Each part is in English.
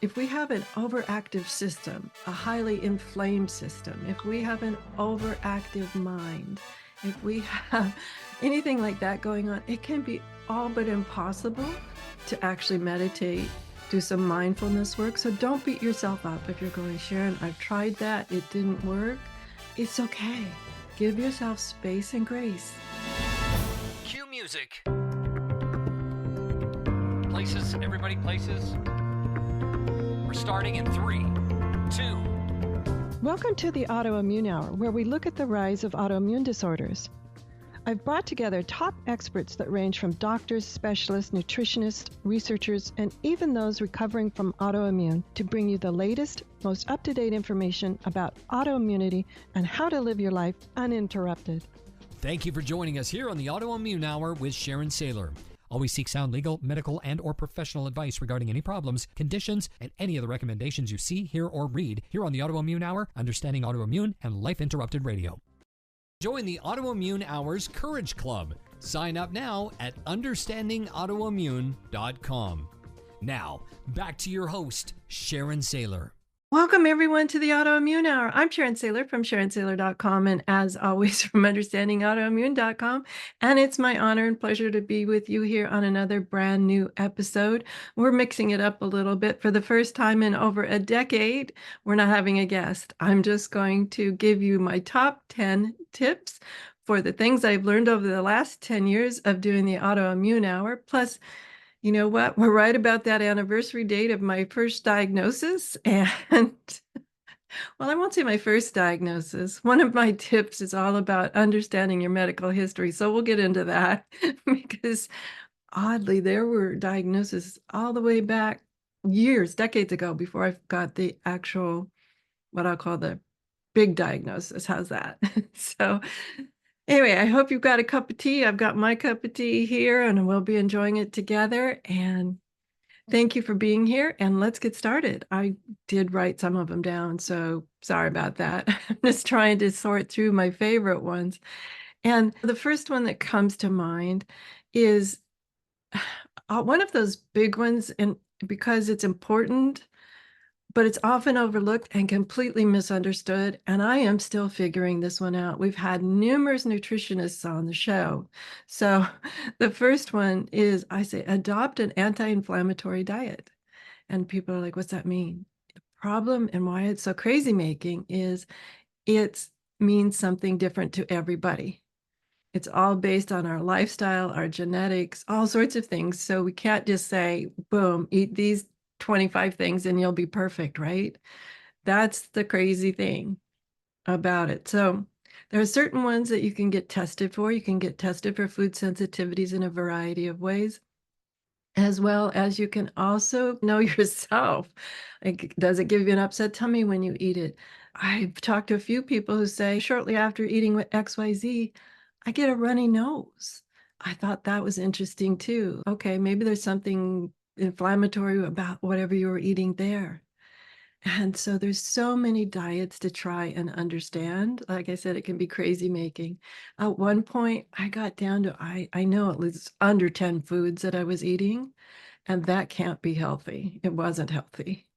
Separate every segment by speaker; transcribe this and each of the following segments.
Speaker 1: If we have an overactive system, a highly inflamed system, if we have an overactive mind, if we have anything like that going on, it can be all but impossible to actually meditate, do some mindfulness work. So don't beat yourself up if you're going, Sharon, I've tried that, it didn't work. It's okay. Give yourself space and grace.
Speaker 2: Cue music. Places, everybody, places. We're starting in 3, 2.
Speaker 1: Welcome to the Autoimmune Hour, where we look at the rise of autoimmune disorders. I've brought together top experts that range from doctors, specialists, nutritionists, researchers, and even those recovering from autoimmune to bring you the latest, most up-to-date information about autoimmunity and how to live your life uninterrupted.
Speaker 2: Thank you for joining us here on the Autoimmune Hour with Sharon Sayler. Always seek sound legal, medical, and or professional advice regarding any problems, conditions, and any of the recommendations you see, hear, or read here on the Autoimmune Hour, Understanding Autoimmune, and Life Interrupted Radio. Join the Autoimmune Hour's Courage Club. Sign up now at understandingautoimmune.com. Now, back to your host, Sharon Sayler.
Speaker 1: Welcome, everyone, to the Autoimmune Hour. I'm Sharon Sayler from SharonSayler.com, and as always, from UnderstandingAutoimmune.com. And it's my honor and pleasure to be with you here on another brand new episode. We're mixing it up a little bit. For the first time in over a decade, we're not having a guest. I'm just going to give you my top 10 tips for the things I've learned over the last 10 years of doing the Autoimmune Hour. Plus, you know what? We're right about that anniversary date of my first diagnosis. And well, I won't say my first diagnosis. One of my tips is all about understanding your medical history. So we'll get into that because oddly, there were diagnoses all the way back years, decades ago before I got the actual, what I'll call the big diagnosis. How's that? So anyway, I hope you've got a cup of tea. I've got my cup of tea here, and we'll be enjoying it together. And thank you for being here, and let's get started. I did write some of them down, so sorry about that. I'm just trying to sort through my favorite ones. And the first one that comes to mind is one of those big ones, and because it's important, but it's often overlooked and completely misunderstood. And I am still figuring this one out. We've had numerous nutritionists on the show. So the first one is, I say, adopt an anti-inflammatory diet. And people are like, what's that mean? The problem and why it's so crazy making is it means something different to everybody. It's all based on our lifestyle, our genetics, all sorts of things. So we can't just say, boom, eat these 25 things and you'll be perfect, right? That's the crazy thing about it. So there are certain ones that you can get tested for. You can get tested for food sensitivities in a variety of ways, as well as you can also know yourself. Like, does it give you an upset tummy when you eat it? I've talked to a few people who say shortly after eating with XYZ, I get a runny nose. I thought that was interesting too. Okay, maybe there's something inflammatory about whatever you were eating there. And so there's so many diets to try and understand. Like I said, it can be crazy making. At one point, I got down to, I know it was under 10 foods that I was eating, and that can't be healthy. It wasn't healthy.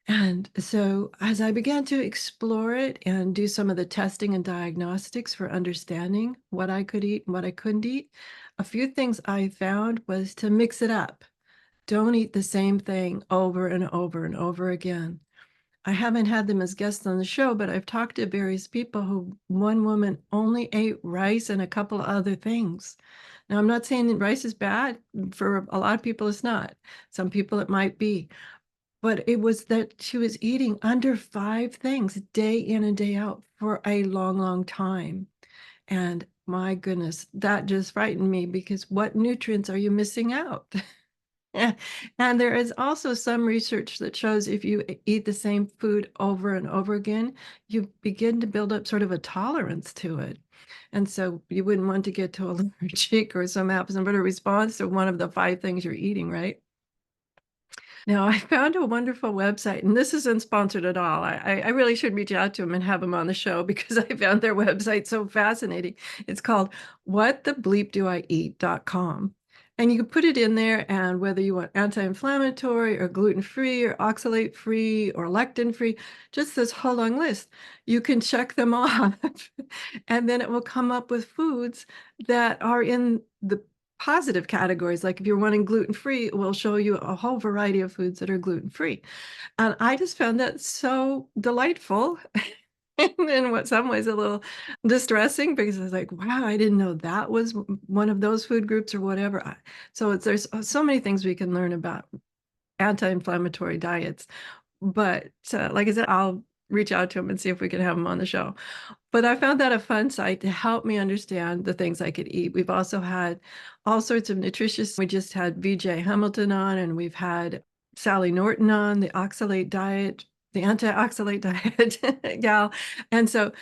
Speaker 1: And so as I began to explore it and do some of the testing and diagnostics for understanding what I could eat and what I couldn't eat, a few things I found was to mix it up. Don't eat the same thing over and over and over again. I haven't had them as guests on the show, but I've talked to various people who, one woman only ate rice and a couple of other things. Now, I'm not saying that rice is bad. For a lot of people, it's not. Some people it might be. But it was that she was eating under 5 things day in and day out for a long, long time. And my goodness, that just frightened me because what nutrients are you missing out? And there is also some research that shows if you eat the same food over and over again, you begin to build up sort of a tolerance to it. And so you wouldn't want to get to allergic or some response to one of the 5 things you're eating, right? Now, I found a wonderful website, and this isn't sponsored at all. I really should reach out to them and have them on the show because I found their website so fascinating. It's called whatthebleepdoieat.com. And you can put it in there, and whether you want anti-inflammatory or gluten-free or oxalate-free or lectin-free, just this whole long list, you can check them off, and then it will come up with foods that are in the positive categories. Like if you're wanting gluten-free, it will show you a whole variety of foods that are gluten-free. And I just found that so delightful. And in what some ways a little distressing because I was like, wow, I didn't know that was one of those food groups or whatever. So there's so many things we can learn about anti-inflammatory diets. But like I said, I'll reach out to them and see if we can have them on the show. But I found that a fun site to help me understand the things I could eat. We've also had all sorts of nutritious. We just had VJ Hamilton on, and we've had Sally Norton on, the oxalate diet, the anti-oxalate diet gal. And so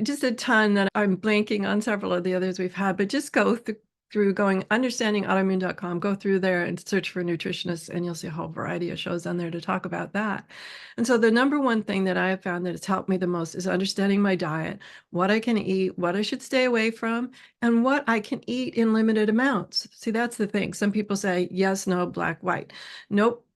Speaker 1: just a ton that I'm blanking on several of the others we've had, but just go through going understandingautoimmune.com, go through there and search for nutritionists, and you'll see a whole variety of shows on there to talk about that. And so the number one thing that I have found that has helped me the most is understanding my diet, what I can eat, what I should stay away from, and what I can eat in limited amounts. See, that's the thing. Some people say yes, no, black, white. Nope.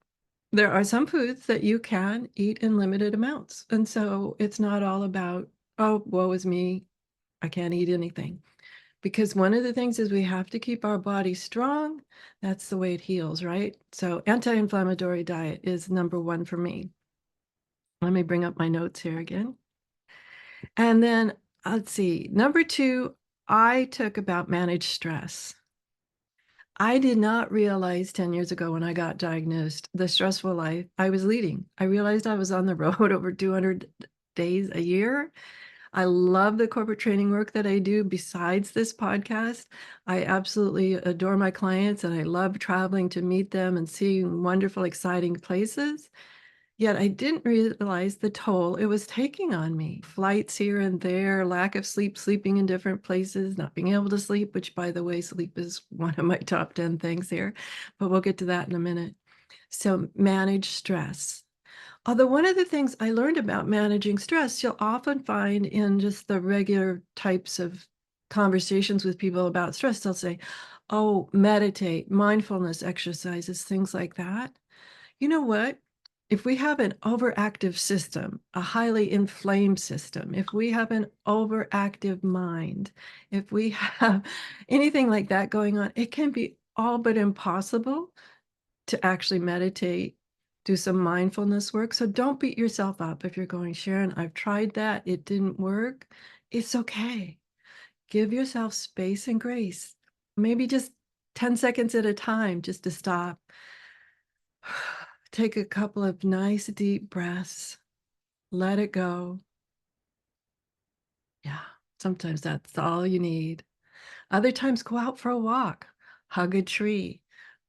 Speaker 1: There are some foods that you can eat in limited amounts. And so it's not all about, oh, woe is me, I can't eat anything. Because one of the things is we have to keep our body strong. That's the way it heals, right? So anti-inflammatory diet is number one for me. Let me bring up my notes here again. And then let's see, number two, I took about managed stress. I did not realize 10 years ago when I got diagnosed the stressful life I was leading. I realized I was on the road over 200 days a year. I love the corporate training work that I do besides this podcast. I absolutely adore my clients, and I love traveling to meet them and seeing wonderful, exciting places. Yet I didn't realize the toll it was taking on me. Flights here and there, lack of sleep, sleeping in different places, not being able to sleep, which, by the way, sleep is one of my top 10 things here, but we'll get to that in a minute. So manage stress. Although one of the things I learned about managing stress, you'll often find in just the regular types of conversations with people about stress, they'll say, oh, meditate, mindfulness exercises, things like that. You know what? If we have an overactive system, a highly inflamed system, if we have an overactive mind, if we have anything like that going on, it can be all but impossible to actually meditate, do some mindfulness work. So don't beat yourself up if you're going, Sharon, I've tried that, it didn't work. It's okay. Give yourself space and grace. Maybe just 10 seconds at a time, just to stop. Take a couple of nice deep breaths. Let it go. Yeah, sometimes that's all you need. Other times, go out for a walk, hug a tree,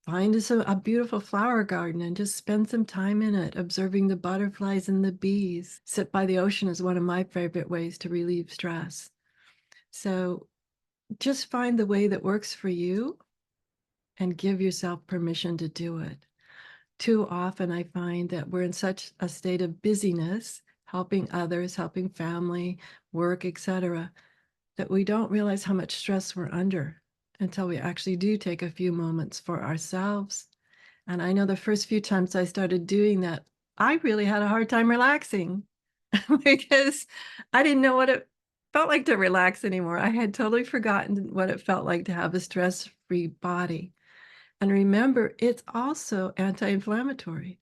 Speaker 1: find a beautiful flower garden and just spend some time in it, observing the butterflies and the bees. Sit by the ocean is one of my favorite ways to relieve stress. So just find the way that works for you and give yourself permission to do it. Too often I find that we're in such a state of busyness, helping others, helping family, work, etc., that we don't realize how much stress we're under until we actually do take a few moments for ourselves. And I know the first few times I started doing that, I really had a hard time relaxing because I didn't know what it felt like to relax anymore. I had totally forgotten what it felt like to have a stress-free body. And remember, it's also anti-inflammatory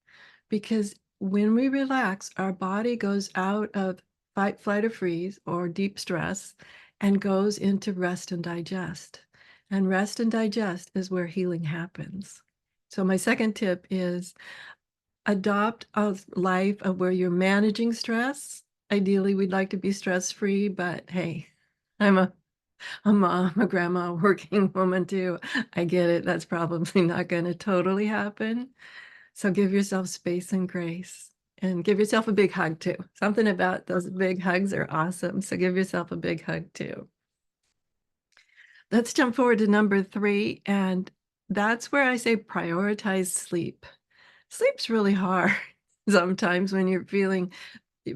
Speaker 1: because when we relax, our body goes out of fight, flight, or freeze or deep stress and goes into rest and digest. And rest and digest is where healing happens. So my second tip is adopt a life of where you're managing stress. Ideally, we'd like to be stress-free, but hey, I'm a mom, a grandma, a working woman too. I get it. That's probably not going to totally happen. So give yourself space and grace and give yourself a big hug too. Something about those big hugs are awesome. So give yourself a big hug too. Let's jump forward to number three. And that's where I say prioritize sleep. Sleep's really hard sometimes when you're feeling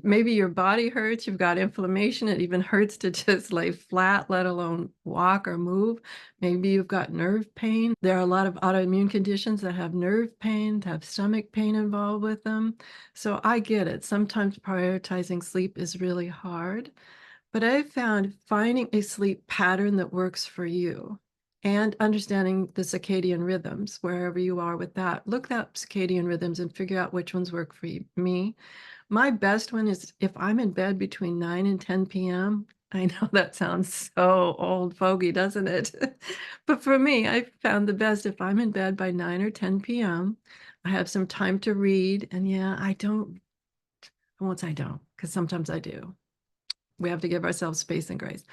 Speaker 1: maybe your body hurts, you've got inflammation, it even hurts to just lay flat, let alone walk or move. Maybe you've got nerve pain. There are a lot of autoimmune conditions that have nerve pain, have stomach pain involved with them. So I get it. Sometimes prioritizing sleep is really hard, but I've found finding a sleep pattern that works for you and understanding the circadian rhythms wherever you are with that. Look up circadian rhythms and figure out which ones work for me. My best one is if I'm in bed between 9 and 10 p.m. I know that sounds so old fogey, doesn't it? But for me, I found the best if I'm in bed by 9 or 10 p.m. I have some time to read. And yeah, I won't say I don't, because sometimes I do. We have to give ourselves space and grace.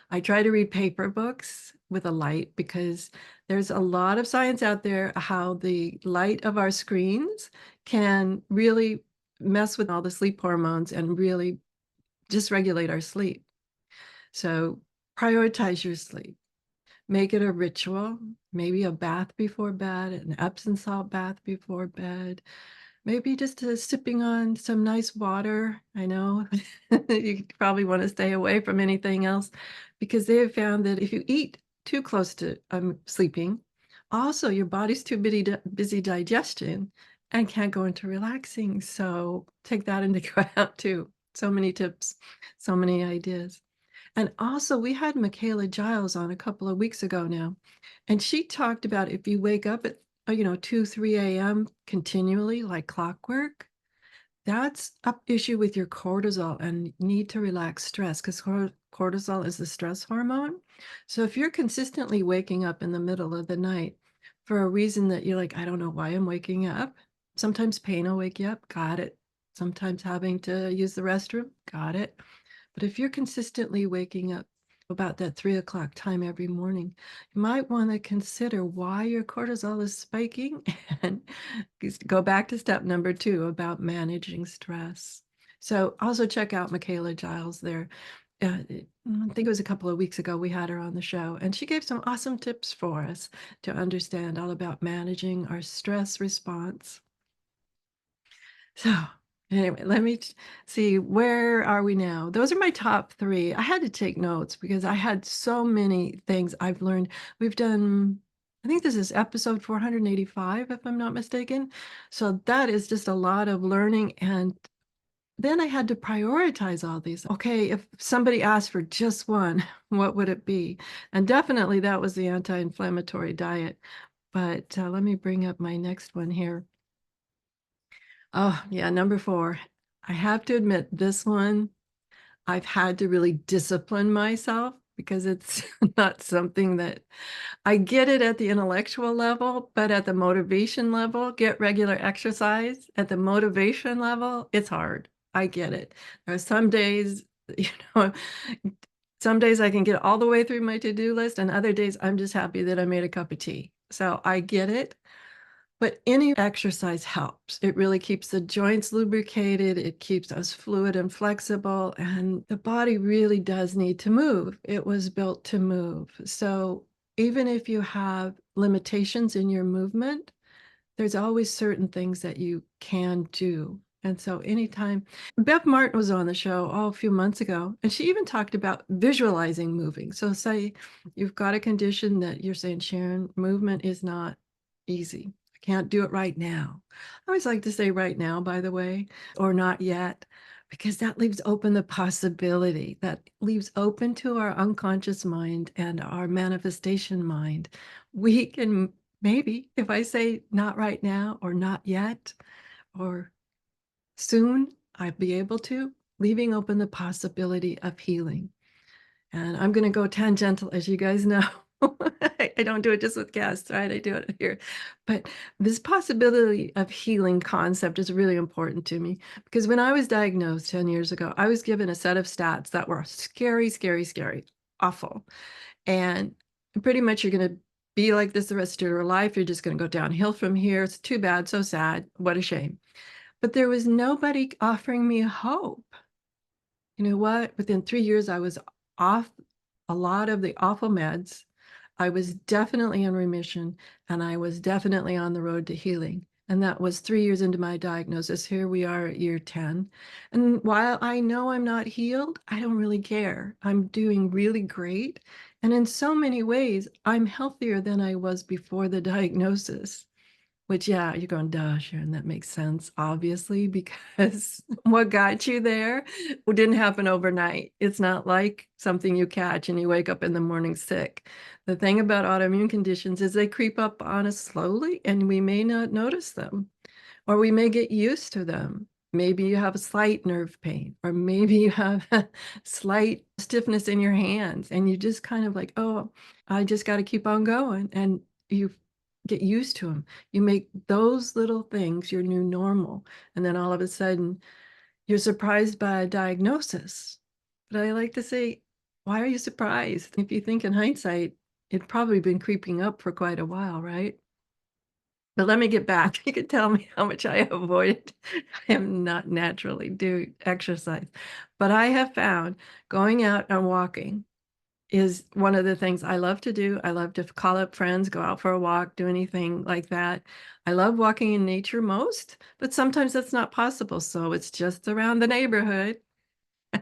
Speaker 1: I try to read paper books with a light because there's a lot of science out there how the light of our screens can really mess with all the sleep hormones and really dysregulate our sleep. So prioritize your sleep. Make it a ritual, maybe a bath before bed, an Epsom salt bath before bed, maybe just sipping on some nice water. I know you probably want to stay away from anything else because they have found that if you eat too close to sleeping, also your body's too busy digestion and can't go into relaxing. So take that into account too. So many tips, so many ideas. And also, we had Michaela Giles on a couple of weeks ago now, and she talked about if you wake up at 2, 3 a.m. continually, like clockwork, that's an issue with your cortisol and need to relax stress because cortisol is the stress hormone. So if you're consistently waking up in the middle of the night for a reason that you're like, I don't know why I'm waking up. Sometimes pain will wake you up. Got it. Sometimes having to use the restroom. Got it. But if you're consistently waking up about that 3 o'clock time every morning, you might want to consider why your cortisol is spiking and go back to step number 2 about managing stress. So also check out Michaela Giles there. I think it was a couple of weeks ago we had her on the show, and she gave some awesome tips for us to understand all about managing our stress response. So anyway, let me see, where are we now? Those are my top 3. I had to take notes because I had so many things I've learned. We've done, I think this is episode 485, if I'm not mistaken. So that is just a lot of learning. And then I had to prioritize all these. Okay, if somebody asked for just one, what would it be? And definitely that was the anti-inflammatory diet. But let me bring up my next one here. Oh, yeah, number 4. I have to admit, this one, I've had to really discipline myself because it's not something that I get it at the intellectual level, but at the motivation level, get regular exercise. At the motivation level, it's hard. I get it. There are some days, you know, some days I can get all the way through my to-do list, and other days I'm just happy that I made a cup of tea. So I get it. But any exercise helps. It really keeps the joints lubricated, it keeps us fluid and flexible, and the body really does need to move. It was built to move. So even if you have limitations in your movement, there's always certain things that you can do. And so anytime Bev Martin was on the show a few months ago, and she even talked about visualizing moving. So say you've got a condition that you're saying, Sharon, movement is not easy. I can't do it right now. I always like to say right now, by the way, or not yet, because that leaves open the possibility, that leaves open to our unconscious mind and our manifestation mind. We can maybe, if I say not right now or not yet or soon, I'd be able to, leaving open the possibility of healing. And I'm going to go tangential, as you guys know. I don't do it just with guests, right? I do it here. But this possibility of healing concept is really important to me because when I was diagnosed 10 years ago, I was given a set of stats that were scary, scary, scary, awful. And pretty much you're going to be like this the rest of your life. You're just going to go downhill from here. It's too bad, so sad. What a shame. But there was nobody offering me hope. You know what? Within 3 years, I was off a lot of the awful meds. I was definitely in remission, and I was definitely on the road to healing. And that was 3 years into my diagnosis. Here we are at year 10. And while I know I'm not healed, I don't really care. I'm doing really great. And in so many ways, I'm healthier than I was before the diagnosis. Which, yeah, you're going, duh, Sharon, that makes sense, obviously, because what got you there didn't happen overnight. It's not like something you catch and you wake up in the morning sick. The thing about autoimmune conditions is they creep up on us slowly and we may not notice them, or we may get used to them. Maybe you have a slight nerve pain, or maybe you have a slight stiffness in your hands, and you just kind of like, oh, I just got to keep on going. And you get used to them. You make those little things your new normal. And then all of a sudden, you're surprised by a diagnosis. But I like to say, why are you surprised? If you think in hindsight, it'd probably been creeping up for quite a while, right? But let me get back. You can tell me how much I avoid. I am not naturally do exercise, but I have found going out and walking is one of the things I love to do. I love to call up friends, go out for a walk, do anything like that. I love walking in nature most, but sometimes that's not possible. So it's just around the neighborhood.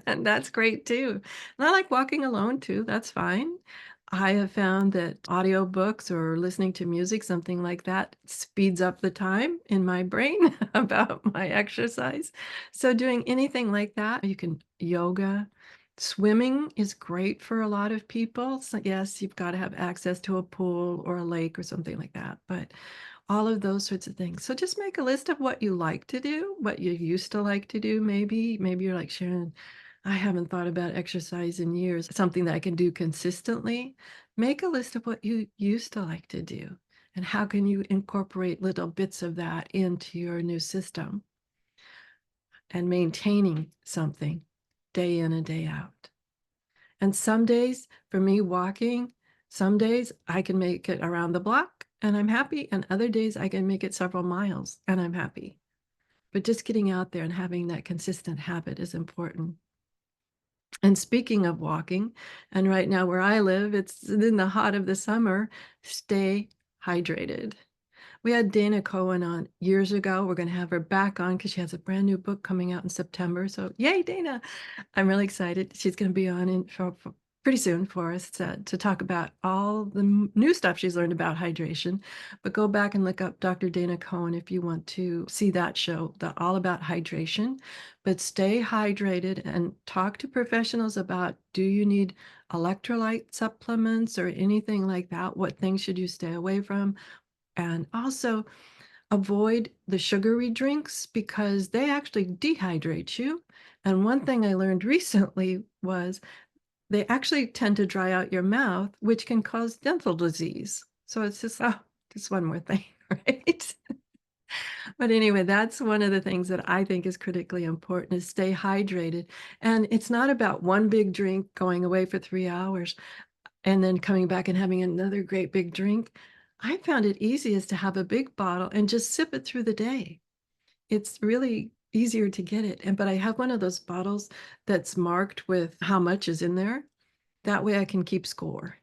Speaker 1: And that's great too. And I like walking alone too. That's fine. I have found that audiobooks or listening to music, something like that, speeds up the time in my brain about my exercise. So doing anything like that, you can yoga. Swimming is great for a lot of people. So yes, you've got to have access to a pool or a lake or something like that. But all of those sorts of things. So just make a list of what you like to do, what you used to like to do. Maybe you're like, Sharon, I haven't thought about exercise in years, something that I can do consistently. Make a list of what you used to like to do and how can you incorporate little bits of that into your new system and maintaining something day in and day out. And some days, for me, walking, some days I can make it around the block and I'm happy. And other days I can make it several miles and I'm happy. But just getting out there and having that consistent habit is important. And speaking of walking, and right now where I live, it's in the hot of the summer, stay hydrated. We had Dana Cohen on years ago. We're going to have her back on because she has a brand new book coming out in September. So, yay, Dana. I'm really excited. She's going to be on for pretty soon for us to talk about all the new stuff she's learned about hydration. But go back and look up Dr. Dana Cohen if you want to see that show, all about hydration. But stay hydrated and talk to professionals about, do you need electrolyte supplements or anything like that? What things should you stay away from? And also avoid the sugary drinks because they actually dehydrate you. And one thing I learned recently was they actually tend to dry out your mouth, which can cause dental disease. So it's just one more thing, right? But anyway, that's one of the things that I think is critically important is stay hydrated. And it's not about one big drink going away for 3 hours and then coming back and having another great big drink. I found it easiest to have a big bottle and just sip it through the day. It's really easier to get it. But I have one of those bottles that's marked with how much is in there. That way I can keep score.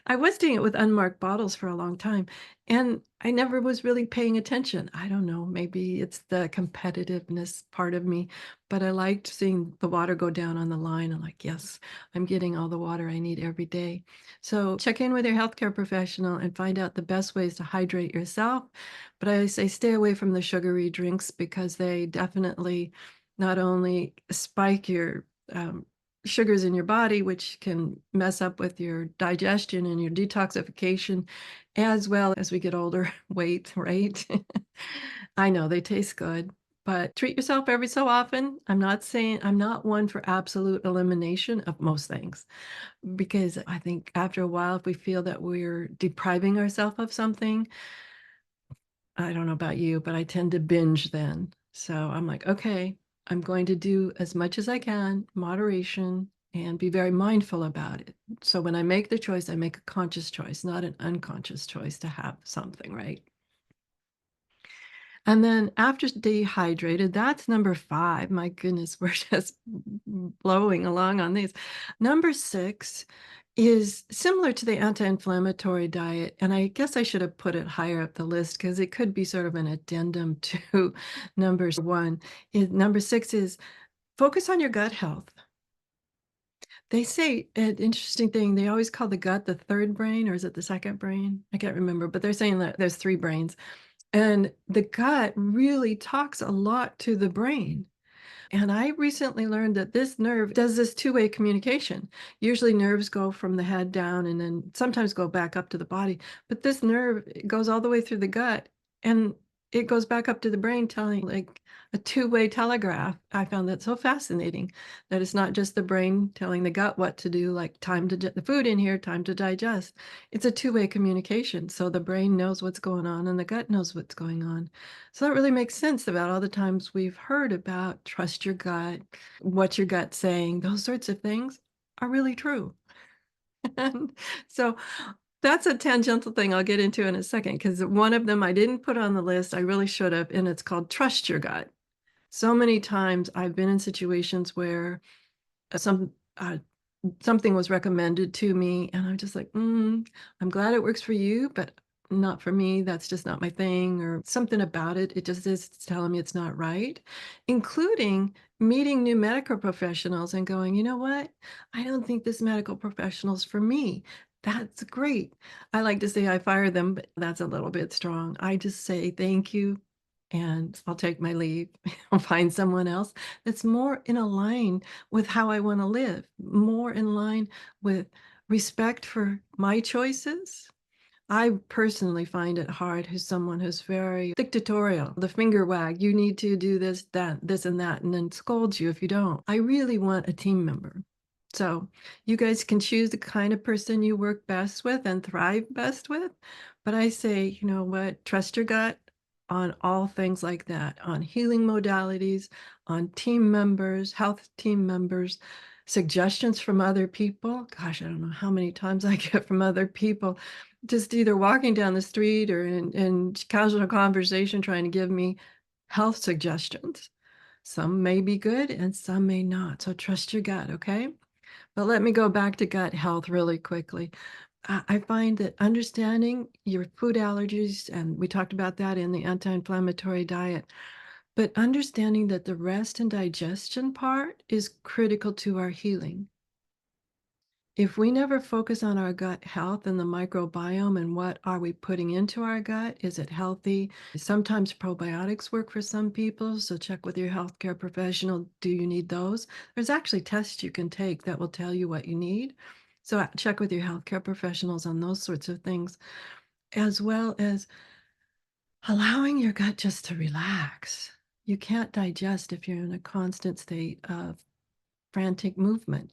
Speaker 1: I was doing it with unmarked bottles for a long time, and I never was really paying attention. I don't know, maybe it's the competitiveness part of me, but I liked seeing the water go down on the line. I'm like, yes, I'm getting all the water I need every day. So check in with your healthcare professional and find out the best ways to hydrate yourself. But I say stay away from the sugary drinks because they definitely not only spike your sugars in your body, which can mess up with your digestion and your detoxification, as well as we get older, weight, right? I know they taste good, but treat yourself every so often. I'm not saying I'm not one for absolute elimination of most things, because I think after a while, if we feel that we're depriving ourselves of something, I don't know about you, but I tend to binge then. So I'm like, okay, I'm going to do as much as I can, moderation, and be very mindful about it. So when I make the choice, I make a conscious choice, not an unconscious choice to have something, right? And then after dehydrated, that's number 5. My goodness, we're just blowing along on these. Number 6 is similar to the anti-inflammatory diet, and I guess I should have put it higher up the list because it could be sort of an addendum to number 1. Number 6 is focus on your gut health. They say an interesting thing, they always call the gut the 3rd brain, or is it the 2nd brain? I can't remember, but they're saying that there's 3 brains, and the gut really talks a lot to the brain. And I recently learned that this nerve does this two-way communication. Usually nerves go from the head down and then sometimes go back up to the body, but this nerve goes all the way through the gut and it goes back up to the brain telling like a two-way telegraph. I found that so fascinating that it's not just the brain telling the gut what to do, like time to get the food in here, time to digest. It's a two-way communication. So the brain knows what's going on and the gut knows what's going on. So that really makes sense about all the times we've heard about trust your gut, what's your gut saying, those sorts of things are really true. And so that's a tangential thing I'll get into in a second because one of them I didn't put on the list. I really should have, and it's called trust your gut. So many times I've been in situations where some something was recommended to me, and I'm just like, I'm glad it works for you, but not for me. That's just not my thing, or something about it. It just is telling me it's not right, including meeting new medical professionals and going, you know what? I don't think this medical professional's for me. That's great. I like to say I fire them, but that's a little bit strong. I just say thank you and I'll take my leave. I'll find someone else that's more in a line with how I want to live, more in line with respect for my choices. I personally find it hard who's someone who's very dictatorial, the finger wag, you need to do this, that, this, and that, and then scolds you if you don't. I really want a team member. So you guys can choose the kind of person you work best with and thrive best with. But I say, you know what, trust your gut on all things like that, on healing modalities, on team members, health team members, suggestions from other people. Gosh, I don't know how many times I get from other people just either walking down the street or in casual conversation trying to give me health suggestions. Some may be good and some may not. So trust your gut, okay? But let me go back to gut health really quickly. I find that understanding your food allergies, and we talked about that in the anti-inflammatory diet, but understanding that the rest and digestion part is critical to our healing. If we never focus on our gut health and the microbiome and what are we putting into our gut, is it healthy? Sometimes probiotics work for some people, so check with your healthcare professional. Do you need those? There's actually tests you can take that will tell you what you need. So check with your healthcare professionals on those sorts of things, as well as allowing your gut just to relax. You can't digest if you're in a constant state of frantic movement.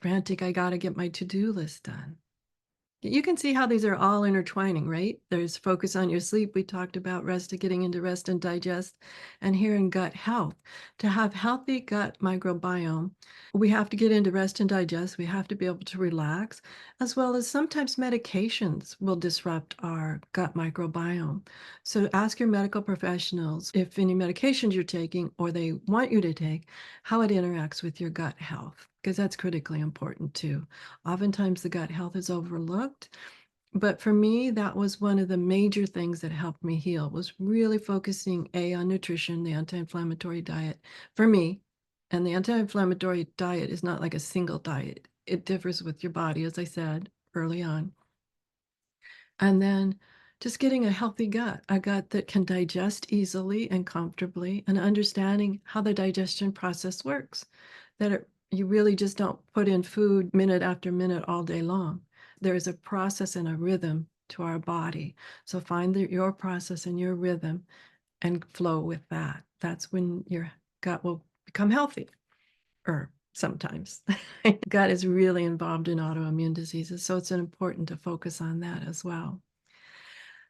Speaker 1: Frantic, I gotta get my to-do list done. You can see how these are all intertwining, right? There's focus on your sleep. We talked about rest, getting into rest and digest, and here in gut health. To have healthy gut microbiome, we have to get into rest and digest. We have to be able to relax, as well as sometimes medications will disrupt our gut microbiome. So ask your medical professionals if any medications you're taking or they want you to take, how it interacts with your gut health, because that's critically important too. Oftentimes the gut health is overlooked, but for me, that was one of the major things that helped me heal was really focusing on nutrition, the anti-inflammatory diet for me. And the anti-inflammatory diet is not like a single diet. It differs with your body, as I said early on. And then just getting a healthy gut, a gut that can digest easily and comfortably, and understanding how the digestion process works. You really just don't put in food minute after minute all day long. There is a process and a rhythm to our body. So find your process and your rhythm and flow with that. That's when your gut will become healthy, or sometimes. Gut is really involved in autoimmune diseases, so it's important to focus on that as well.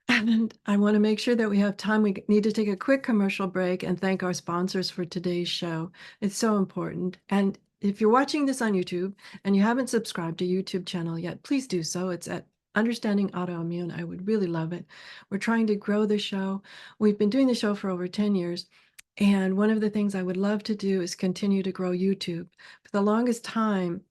Speaker 1: And I want to make sure that we have time. We need to take a quick commercial break and thank our sponsors for today's show. It's so important. And if you're watching this on YouTube and you haven't subscribed to YouTube channel yet, please do so. It's at Understanding Autoimmune. I would really love it. We're trying to grow the show. We've been doing the show for over 10 years. And one of the things I would love to do is continue to grow YouTube. For the longest time,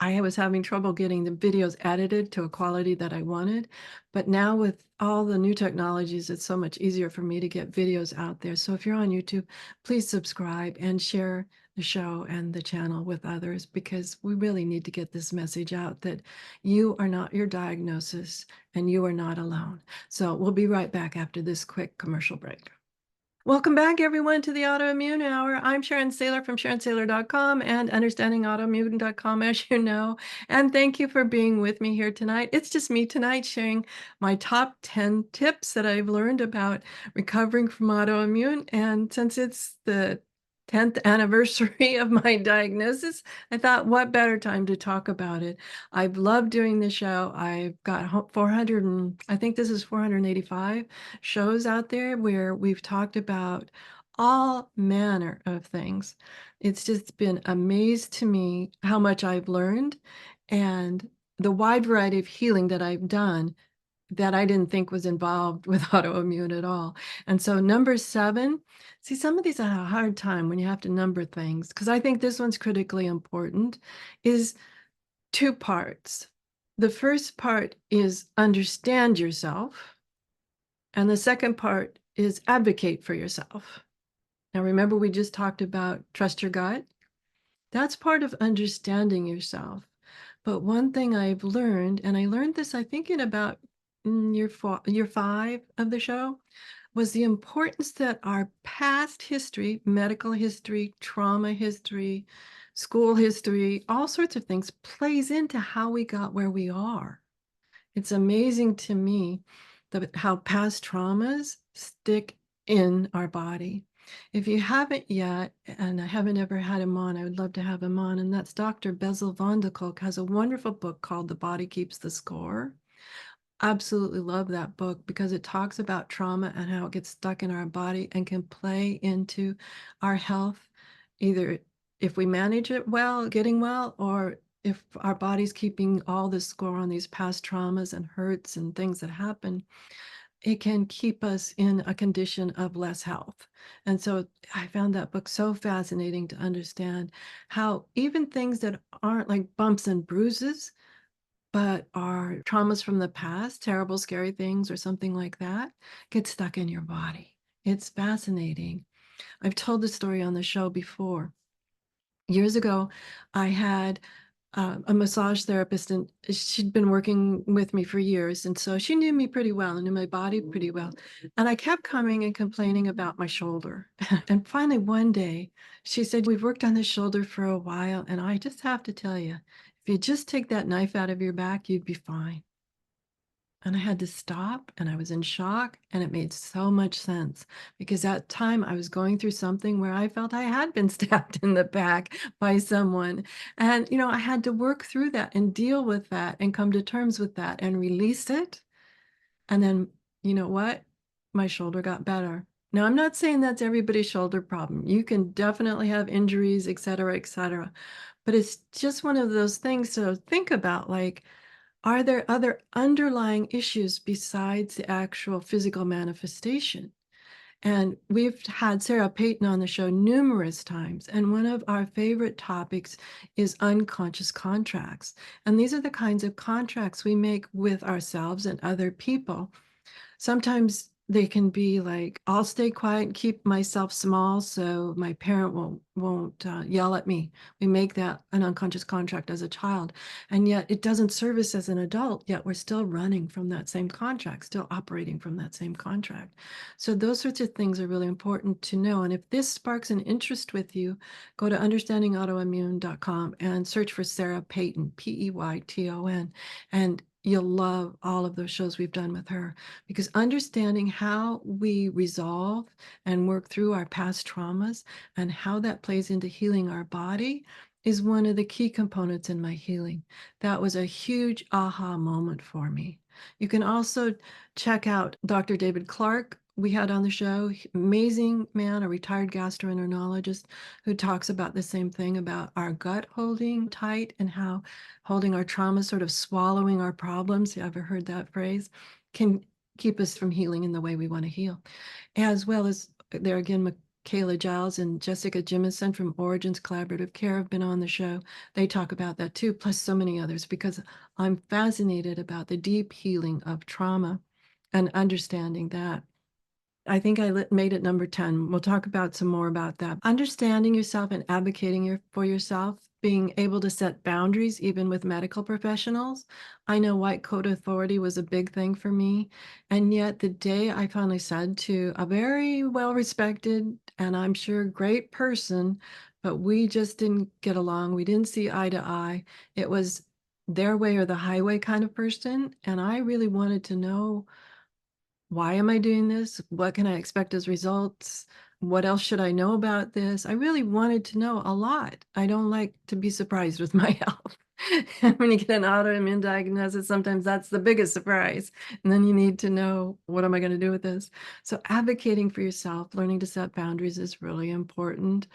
Speaker 1: I was having trouble getting the videos edited to a quality that I wanted, but now with all the new technologies, it's so much easier for me to get videos out there. So if you're on YouTube, please subscribe and share the show and the channel with others because we really need to get this message out that you are not your diagnosis and you are not alone. So we'll be right back after this quick commercial break. Welcome back, everyone, to the Autoimmune Hour. I'm Sharon Sayler from SharonSayler.com and UnderstandingAutoimmune.com, as you know. And thank you for being with me here tonight. It's just me tonight sharing my top 10 tips that I've learned about recovering from autoimmune. And since it's the 10th anniversary of my diagnosis, I thought, what better time to talk about it? I've loved doing the show. I've got 400, and I think this is 485 shows out there where we've talked about all manner of things. It's just been amazed to me how much I've learned and the wide variety of healing that I've done that I didn't think was involved with autoimmune at all. And so number 7, see, some of these I have a hard time when you have to number things because I think this one's critically important, is 2 parts. The first part is understand yourself, and the second part is advocate for yourself. Now, remember, we just talked about trust your gut? That's part of understanding yourself. But one thing I've learned, and I learned this, I think, in about year 5 of the show, was the importance that our past history, medical history, trauma history, school history, all sorts of things, plays into how we got where we are. It's amazing to me how past traumas stick in our body. If you haven't yet, and I haven't ever had him on, I would love to have him on, and that's Dr. Bessel van der Kolk has a wonderful book called The Body Keeps the Score. Absolutely love that book because it talks about trauma and how it gets stuck in our body and can play into our health, either if we manage it well, getting well, or if our body's keeping all the score on these past traumas and hurts and things that happen, it can keep us in a condition of less health. And so I found that book so fascinating to understand how even things that aren't like bumps and bruises but are traumas from the past, terrible, scary things or something like that, get stuck in your body. It's fascinating. I've told the story on the show before. Years ago, I had a massage therapist, and she'd been working with me for years. And so she knew me pretty well and knew my body pretty well. And I kept coming and complaining about my shoulder. And finally, one day, she said, "We've worked on this shoulder for a while. And I just have to tell you, if you just take that knife out of your back, you'd be fine." And I had to stop and I was in shock, and it made so much sense because at time I was going through something where I felt I had been stabbed in the back by someone. And, I had to work through that and deal with that and come to terms with that and release it. And then, you know what? My shoulder got better. Now, I'm not saying that's everybody's shoulder problem. You can definitely have injuries, et cetera, et cetera. But it's just one of those things to think about, like, are there other underlying issues besides the actual physical manifestation? And we've had Sarah Payton on the show numerous times, and one of our favorite topics is unconscious contracts. And these are the kinds of contracts we make with ourselves and other people. Sometimes they can be like, I'll stay quiet and keep myself small so my parent won't yell at me. We make that an unconscious contract as a child, and yet it doesn't serve us as an adult, yet we're still running from that same contract, still operating from that same contract. So those sorts of things are really important to know. And if this sparks an interest with you, go to understandingautoimmune.com and search for Sarah Payton, Peyton, and you'll love all of those shows we've done with her, because understanding how we resolve and work through our past traumas and how that plays into healing our body is one of the key components in my healing. That was a huge aha moment for me. You can also check out Dr. David Clark. We had on the show, amazing man, a retired gastroenterologist who talks about the same thing about our gut holding tight and how holding our trauma, sort of swallowing our problems. You ever heard that phrase? Can keep us from healing in the way we want to heal. As well as there again, Kayla Giles and Jessica Jimison from Origins Collaborative Care have been on the show. They talk about that too, plus so many others, because I'm fascinated about the deep healing of trauma and understanding that. I think made it number 10. We'll talk about some more about that. Understanding yourself and advocating for yourself, being able to set boundaries, even with medical professionals. I know white coat authority was a big thing for me. And yet, the day I finally said to a very well respected and I'm sure great person, but we just didn't get along, we didn't see eye to eye. It was their way or the highway kind of person. And I really wanted to know, why am I doing this? What can I expect as results? What else should I know about this? I really wanted to know a lot. I don't like to be surprised with my health. When you get an autoimmune diagnosis, sometimes that's the biggest surprise. And then you need to know, what am I going to do with this? So advocating for yourself, learning to set boundaries is really important.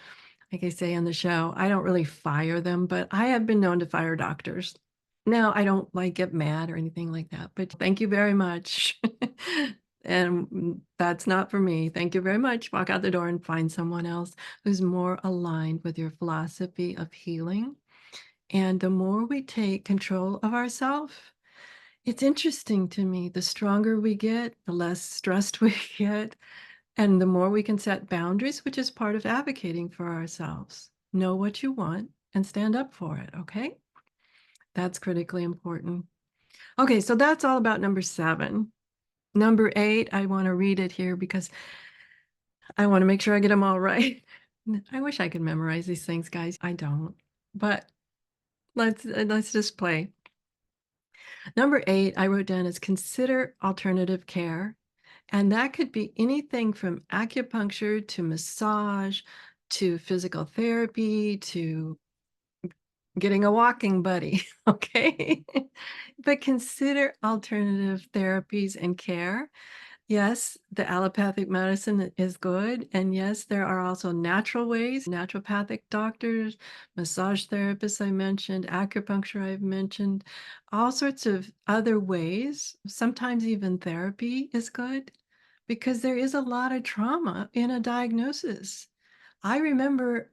Speaker 1: Like I say on the show, I don't really fire them, but I have been known to fire doctors. Now, I don't like get mad or anything like that, but thank you very much. And that's not for me. Thank you very much. Walk out the door and find someone else who's more aligned with your philosophy of healing. And the more we take control of ourselves, it's interesting to me. The stronger we get, the less stressed we get, and the more we can set boundaries, which is part of advocating for ourselves. Know what you want and stand up for it, okay? That's critically important. Okay, so that's all about number 7. Number 8, I want to read it here because I want to make sure I get them all right. I wish I could memorize these things, guys. I don't. But let's just play. Number 8, I wrote down as consider alternative care. And that could be anything from acupuncture to massage to physical therapy to getting a walking buddy, okay? But consider alternative therapies and care. Yes, the allopathic medicine is good. And yes, there are also natural ways, naturopathic doctors, massage therapists, I mentioned, acupuncture, I've mentioned, all sorts of other ways. Sometimes even therapy is good because there is a lot of trauma in a diagnosis. I remember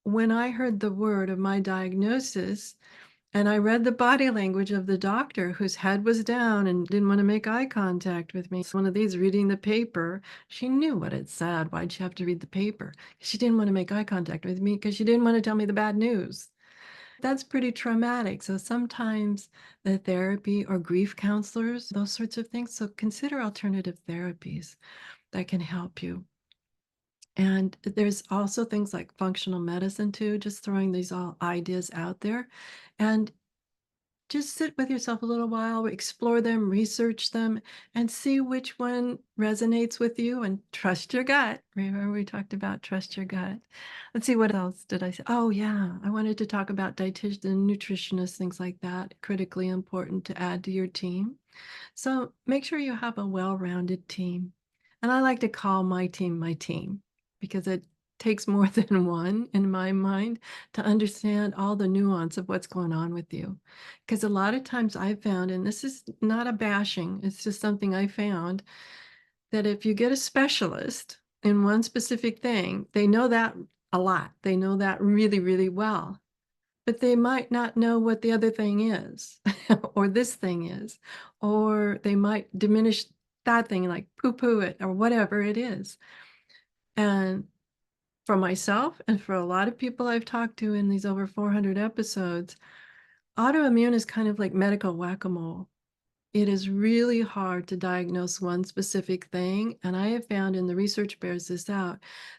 Speaker 1: when I heard the word of my diagnosis, and I read the body language of the doctor whose head was down and didn't want to make eye contact with me. It's one of these reading the paper. She knew what it said. Why'd she have to read the paper? She didn't want to make eye contact with me because she didn't want to tell me the bad news. That's pretty traumatic. So sometimes the therapy or grief counselors, those sorts of things. So consider alternative therapies that can help you. And there's also things like functional medicine too, just throwing these all ideas out there. And just sit with yourself a little while, explore them, research them, and see which one resonates with you and trust your gut. Remember, we talked about trust your gut. Let's see, what else did I say? Oh, yeah, I wanted to talk about dietitians, nutritionists, things like that. Critically important to add to your team. So make sure you have a well-rounded team. And I like to call my team because it takes more than one in my mind to understand all the nuance of what's going on with you. Because a lot of times I've found, and this is not a bashing, it's just something I found, that if you get a specialist in one specific thing, they know that a lot. They know that really, really well, but they might not know what the other thing is, or this thing is, or they might diminish that thing, like poo-poo it, or whatever it is. And for myself and for a lot of people I've talked to in these over 400 episodes, autoimmune is kind of like medical whack-a-mole. It is really hard to diagnose one specific thing. And I have found, and the research bears this out,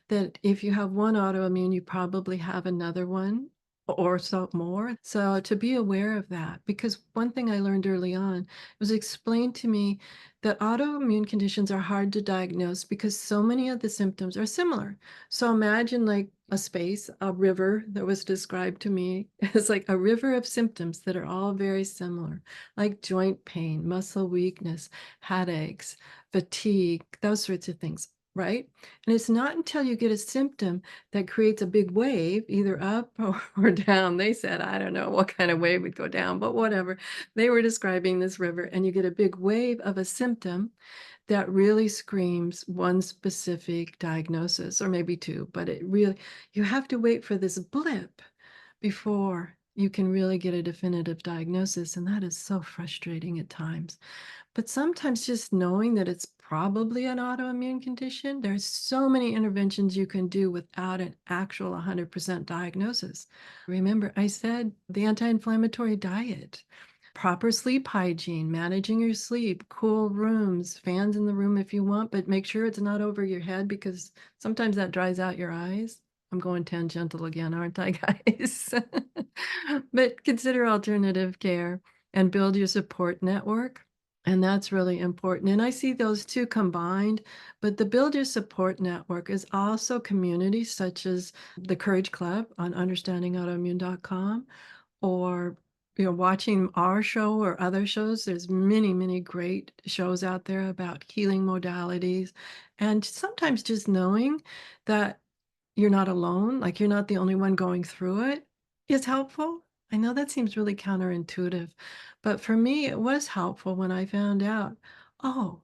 Speaker 1: that if you have one autoimmune, you probably have another one or so more. So to be aware of that, because one thing I learned early on was explained to me that autoimmune conditions are hard to diagnose because so many of the symptoms are similar. So imagine like a space, a river that was described to me as like a river of symptoms that are all very similar, like joint pain, muscle weakness, headaches, fatigue, those sorts of things, right? And it's not until you get a symptom that creates a big wave, either up or down. They said, I don't know what kind of wave would go down, but whatever. They were describing this river, and you get a big wave of a symptom that really screams one specific diagnosis or maybe two, but it really you have to wait for this blip before you can really get a definitive diagnosis, and that is so frustrating at times. But sometimes just knowing that it's probably an autoimmune condition, there's so many interventions you can do without an actual 100% diagnosis. Remember, I said the anti-inflammatory diet, proper sleep hygiene, managing your sleep, cool rooms, fans in the room if you want, but make sure it's not over your head because sometimes that dries out your eyes. I'm going tangential again, aren't I, guys? But consider alternative care and build your support network. And that's really important. And I see those two combined, but the Build Your Support Network is also communities such as the Courage Club on understandingautoimmune.com or watching our show or other shows. There's many, many great shows out there about healing modalities. And sometimes just knowing that you're not alone, like you're not the only one going through it, is helpful. I know that seems really counterintuitive, but for me, it was helpful when I found out, oh,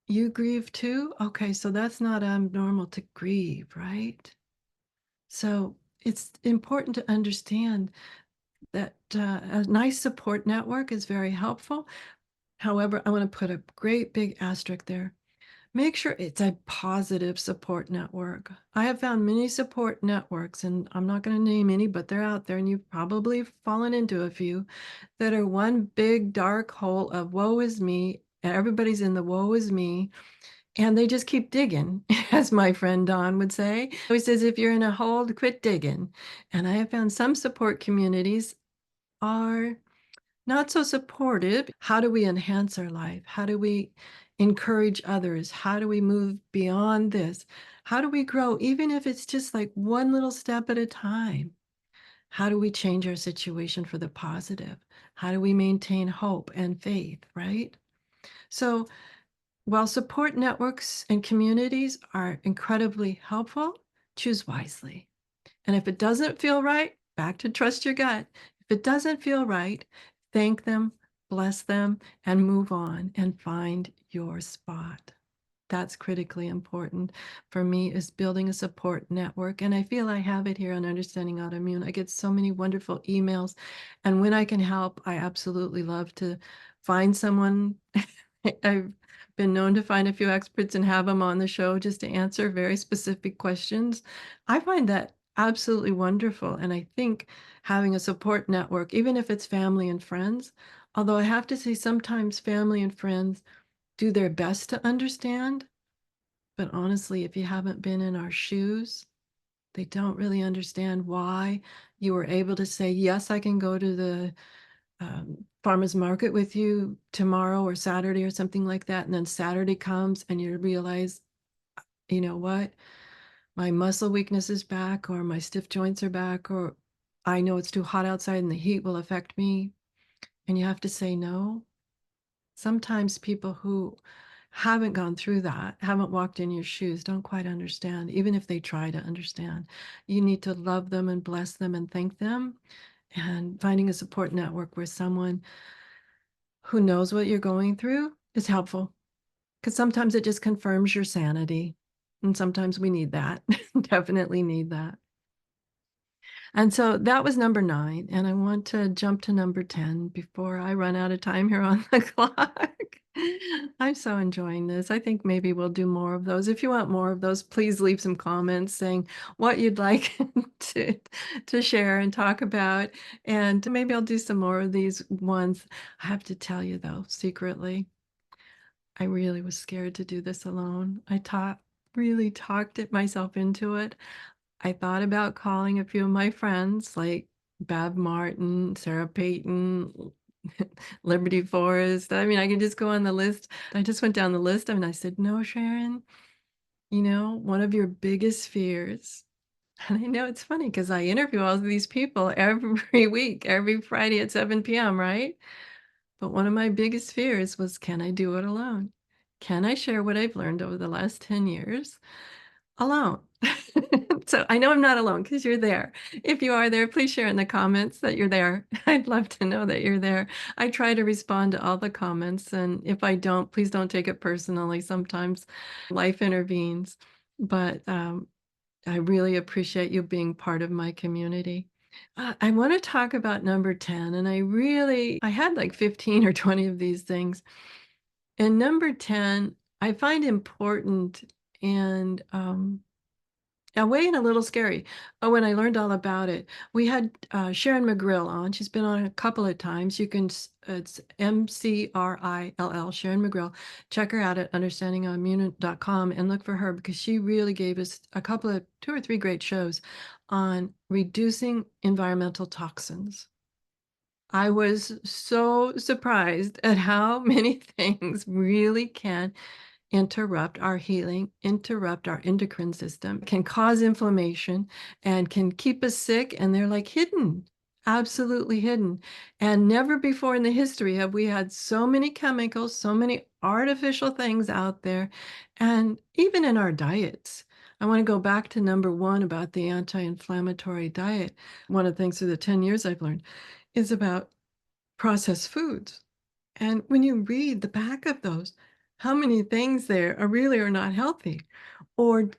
Speaker 1: you grieve too? Okay, so that's not abnormal to grieve, right? So it's important to understand that a nice support network is very helpful. However, I want to put a great big asterisk there. Make sure it's a positive support network. I have found many support networks, and I'm not going to name any, but they're out there, and you've probably fallen into a few that are one big dark hole of woe is me. And everybody's in the woe is me, and they just keep digging, as my friend Don would say. He says, if you're in a hole, quit digging. And I have found some support communities are not so supportive. How do we enhance our life? How do we encourage others? How do we move beyond this? How do we grow, even if it's just like one little step at a time? How do we change our situation for the positive? How do we maintain hope and faith, right? So, while support networks and communities are incredibly helpful, choose wisely. And if it doesn't feel right, back to trust your gut. If it doesn't feel right, thank them, bless them, and move on and find your spot. That's critically important for me is building a support network. And I feel I have it here on Understanding Autoimmune. I get so many wonderful emails. And when I can help, I absolutely love to find someone. I've been known to find a few experts and have them on the show just to answer very specific questions. I find that absolutely wonderful. And I think having a support network, even if it's family and friends, although I have to say sometimes family and friends do their best to understand, but honestly, if you haven't been in our shoes, they don't really understand why you were able to say, yes, I can go to the farmer's market with you tomorrow or Saturday or something like that. And then Saturday comes and you realize, you know what? My muscle weakness is back, or my stiff joints are back, or I know it's too hot outside and the heat will affect me. And you have to say no. Sometimes people who haven't gone through that, haven't walked in your shoes, don't quite understand, even if they try to understand. You need to love them and bless them and thank them. And finding a support network where someone who knows what you're going through is helpful because sometimes it just confirms your sanity. And sometimes we need that, definitely need that. And so that was number 9, and I want to jump to number 10 before I run out of time here on the clock. I'm so enjoying this. I think maybe we'll do more of those. If you want more of those, please leave some comments saying what you'd like to to share and talk about, and maybe I'll do some more of these ones. I have to tell you though, secretly, I really was scared to do this alone. Really talked it myself into it. I thought about calling a few of my friends like Bev Martin, Sarah Payton, Liberty Forest. I mean, I can just go on the list. I just went down the list and I said, no, Sharon, one of your biggest fears. And I know it's funny because I interview all of these people every week, every Friday at 7 p.m., right? But one of my biggest fears was, can I do it alone? Can I share what I've learned over the last 10 years alone? So I know I'm not alone because you're there. If you are there, please share in the comments that you're there. I'd love to know that you're there. I try to respond to all the comments, and if I don't, please don't take it personally. Sometimes life intervenes, but I really appreciate you being part of my community. I want to talk about number 10, and I had like 15 or 20 of these things. And number 10, I find important and a way and a little scary. Oh, when I learned all about it, we had Sharon McGrill on. She's been on a couple of times. It's MCRILL, Sharon McGrill. Check her out at understandingoutaimmune.com and look for her because she really gave us a couple of two or three great shows on reducing environmental toxins. I was so surprised at how many things really can interrupt our healing, interrupt our endocrine system, can cause inflammation, and can keep us sick. And they're like hidden, absolutely hidden. And never before in the history have we had so many chemicals, so many artificial things out there, and even in our diets. I want to go back to number one about the anti-inflammatory diet. One of the things through the 10 years I've learned is about processed foods. And when you read the back of those, how many things there are really are not healthy or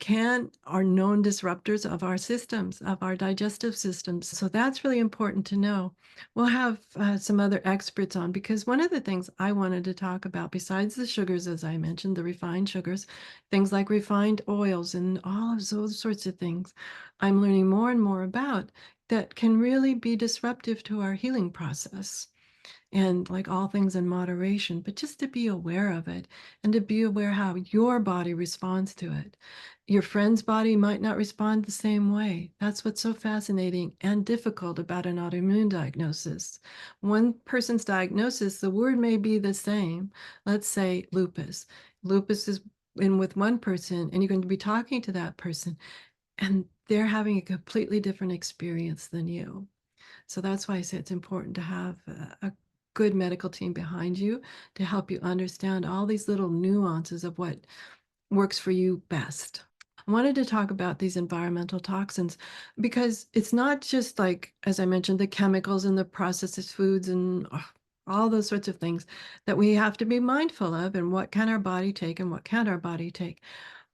Speaker 1: are known disruptors of our systems, of our digestive systems. So that's really important to know. We'll have some other experts on because one of the things I wanted to talk about, besides the sugars, as I mentioned, the refined sugars, things like refined oils and all of those sorts of things, I'm learning more and more about that can really be disruptive to our healing process and like all things in moderation, but just to be aware of it and to be aware how your body responds to it. Your friend's body might not respond the same way. That's what's so fascinating and difficult about an autoimmune diagnosis. One person's diagnosis, the word may be the same. Let's say lupus. Lupus is in with one person, and you're going to be talking to that person, and they're having a completely different experience than you. So that's why I say it's important to have a good medical team behind you to help you understand all these little nuances of what works for you best. I wanted to talk about these environmental toxins because it's not just like, as I mentioned, the chemicals and the processed foods and all those sorts of things that we have to be mindful of and what can our body take and what can't our body take,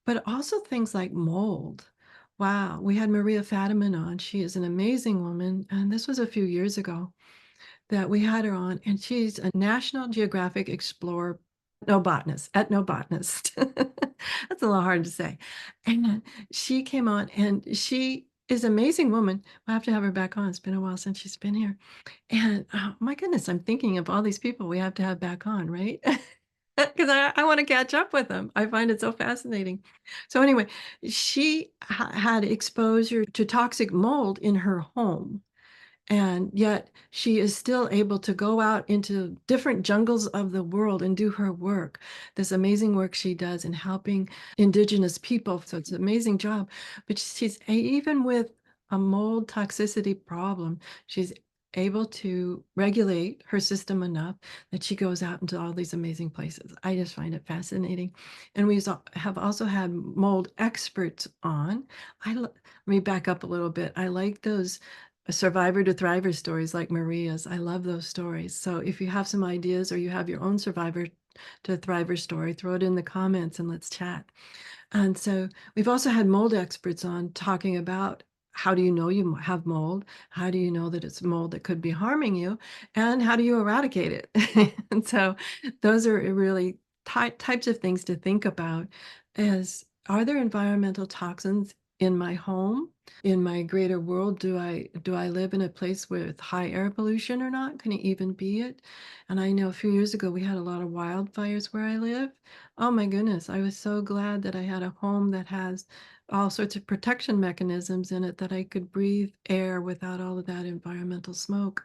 Speaker 1: but also things like mold. Wow, we had Maria Fadiman on. She is an amazing woman, and this was a few years ago that we had her on, and she's a National Geographic explorer, ethnobotanist. That's a little hard to say. And she came on, and she is an amazing woman. We'll have to have her back on. It's been a while since she's been here. And oh my goodness, I'm thinking of all these people we have to have back on, right? Because I want to catch up with them. I find it so fascinating. So anyway, she had exposure to toxic mold in her home. And yet she is still able to go out into different jungles of the world and do her work, this amazing work she does in helping indigenous people. So it's an amazing job. But even with a mold toxicity problem, she's able to regulate her system enough that she goes out into all these amazing places. I just find it fascinating. And have also had mold experts on. Let me back up a little bit. I like those survivor to thriver stories like Maria's. I love those stories. So if you have some ideas or you have your own survivor to thriver story, throw it in the comments and let's chat. And so we've also had mold experts on talking about how do you know you have mold? How do you know that it's mold that could be harming you? And how do you eradicate it? And so those are really types of things to think about is, are there environmental toxins in my home? In my greater world, do I live in a place with high air pollution or not? Can it even be it? And I know a few years ago we had a lot of wildfires where I live. Oh my goodness, I was so glad that I had a home that has all sorts of protection mechanisms in it that I could breathe air without all of that environmental smoke.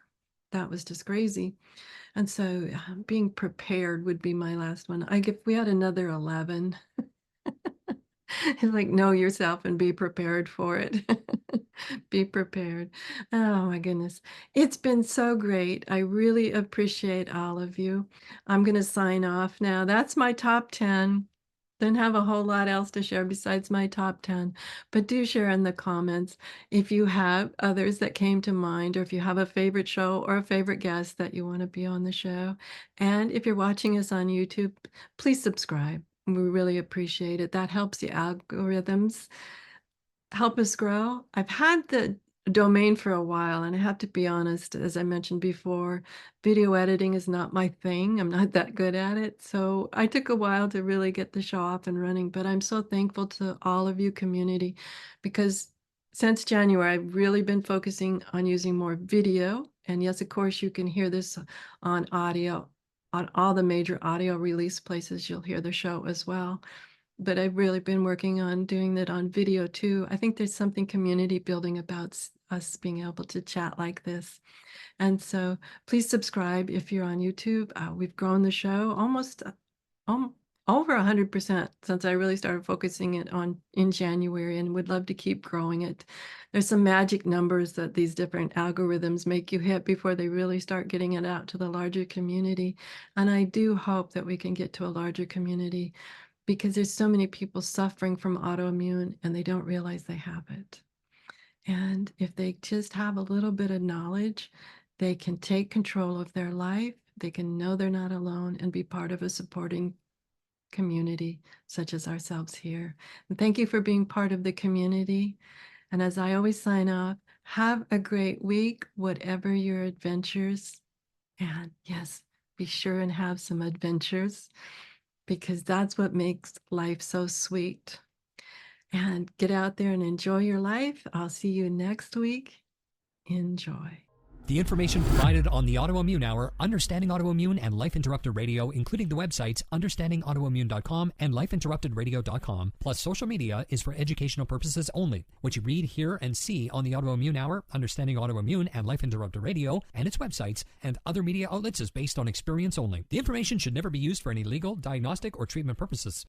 Speaker 1: That was just crazy. And so being prepared would be my last one. If we had another 11, it's like know yourself and be prepared for it. Be prepared. Oh my goodness. It's been so great. I really appreciate all of you. I'm going to sign off now. That's my top 10. Don't have a whole lot else to share besides my top 10, but do share in the comments if you have others that came to mind, or if you have a favorite show or a favorite guest that you want to be on the show. And if you're watching us on YouTube, please subscribe. We really appreciate it. That helps the algorithms help us grow. I've had the domain for a while, and I have to be honest, as I mentioned before, video editing is not my thing. I'm not that good at it. So I took a while to really get the show off and running, but I'm so thankful to all of you community because since January, I've really been focusing on using more video. And yes, of course, you can hear this on audio. On all the major audio release places, you'll hear the show as well, but I've really been working on doing that on video too. I think there's something community building about us being able to chat like this. And so please subscribe if you're on YouTube. We've grown the show almost um, over 100% since I really started focusing it on in January, and would love to keep growing it. There's some magic numbers that these different algorithms make you hit before they really start getting it out to the larger community. And I do hope that we can get to a larger community because there's so many people suffering from autoimmune and they don't realize they have it. And if they just have a little bit of knowledge, they can take control of their life. They can know they're not alone and be part of a supporting community such as ourselves here. And thank you for being part of the community. And as I always sign off, have a great week, whatever your adventures. And yes, be sure and have some adventures, because that's what makes life so sweet. And get out there and enjoy your life. I'll see you next week. Enjoy.
Speaker 2: The information provided on the Autoimmune Hour, Understanding Autoimmune, and Life Interrupted Radio, including the websites understandingautoimmune.com and lifeinterruptedradio.com, plus social media, is for educational purposes only. What you read, hear, and see on the Autoimmune Hour, Understanding Autoimmune, and Life Interrupted Radio, and its websites, and other media outlets is based on experience only. The information should never be used for any legal, diagnostic, or treatment purposes.